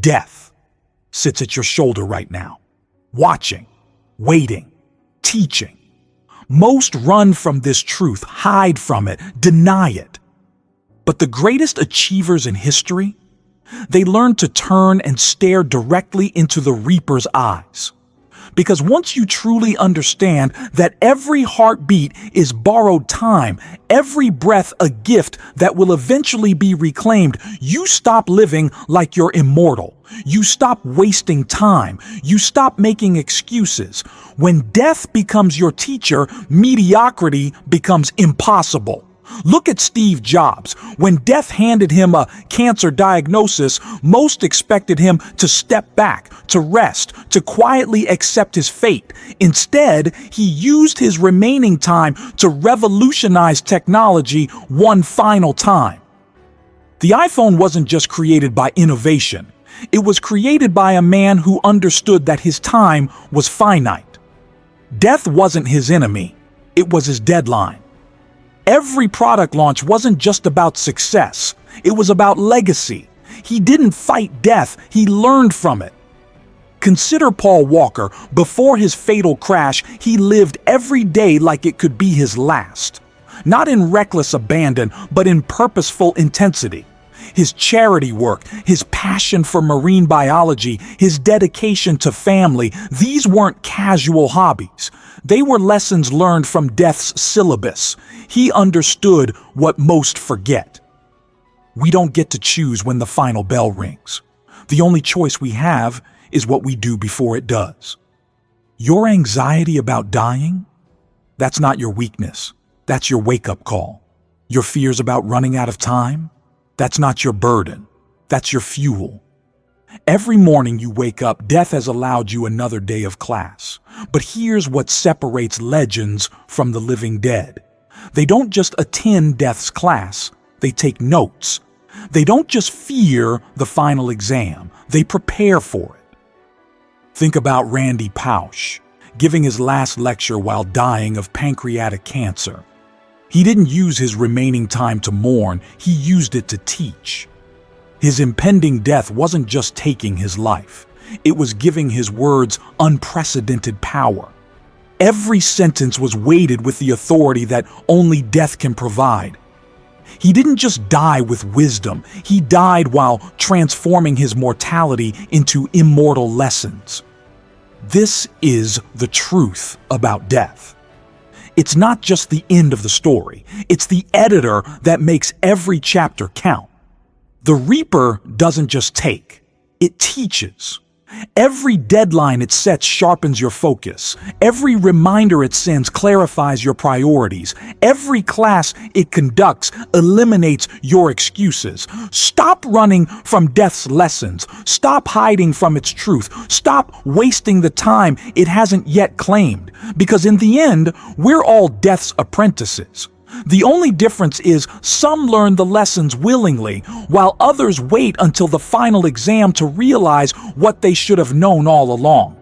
Death sits at your shoulder right now, watching, waiting, teaching. Most run from this truth, hide from it, deny it. But the greatest achievers in history, they learn to turn and stare directly into the Reaper's eyes. Because once you truly understand that every heartbeat is borrowed time, every breath a gift that will eventually be reclaimed, you stop living like you're immortal. You stop wasting time. You stop making excuses. When death becomes your teacher, mediocrity becomes impossible. Look at Steve Jobs. When death handed him a cancer diagnosis, most expected him to step back, to rest, to quietly accept his fate. Instead, he used his remaining time to revolutionize technology one final time. The iPhone wasn't just created by innovation. It was created by a man who understood that his time was finite. Death wasn't his enemy. It was his deadline. Every product launch wasn't just about success. It was about legacy. He didn't fight death, he learned from it. Consider Paul Walker. Before his fatal crash, he lived every day like it could be his last. Not in reckless abandon, but in purposeful intensity. His charity work, his passion for marine biology, his dedication to family, these weren't casual hobbies. They were lessons learned from death's syllabus. He understood what most forget. We don't get to choose when the final bell rings. The only choice we have is what we do before it does. Your anxiety about dying? That's not your weakness. That's your wake-up call. Your fears about running out of time? That's not your burden. That's your fuel. Every morning you wake up, death has allowed you another day of class. But here's what separates legends from the living dead. They don't just attend death's class, they take notes. They don't just fear the final exam, they prepare for it. Think about Randy Pausch, giving his last lecture while dying of pancreatic cancer. He didn't use his remaining time to mourn, he used it to teach. His impending death wasn't just taking his life, it was giving his words unprecedented power. Every sentence was weighted with the authority that only death can provide. He didn't just die with wisdom, he died while transforming his mortality into immortal lessons. This is the truth about death. It's not just the end of the story, it's the editor that makes every chapter count. The Reaper doesn't just take, it teaches. Every deadline it sets sharpens your focus. Every reminder it sends clarifies your priorities. Every class it conducts eliminates your excuses. Stop running from death's lessons. Stop hiding from its truth. Stop wasting the time it hasn't yet claimed. Because in the end, we're all death's apprentices. The only difference is some learn the lessons willingly, while others wait until the final exam to realize what they should have known all along.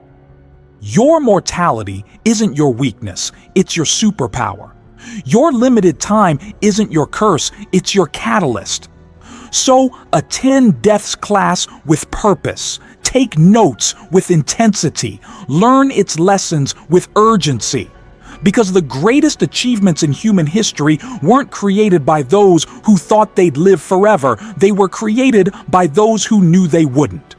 Your mortality isn't your weakness, it's your superpower. Your limited time isn't your curse, it's your catalyst. So attend death's class with purpose. Take notes with intensity. Learn its lessons with urgency. Because the greatest achievements in human history weren't created by those who thought they'd live forever. They were created by those who knew they wouldn't.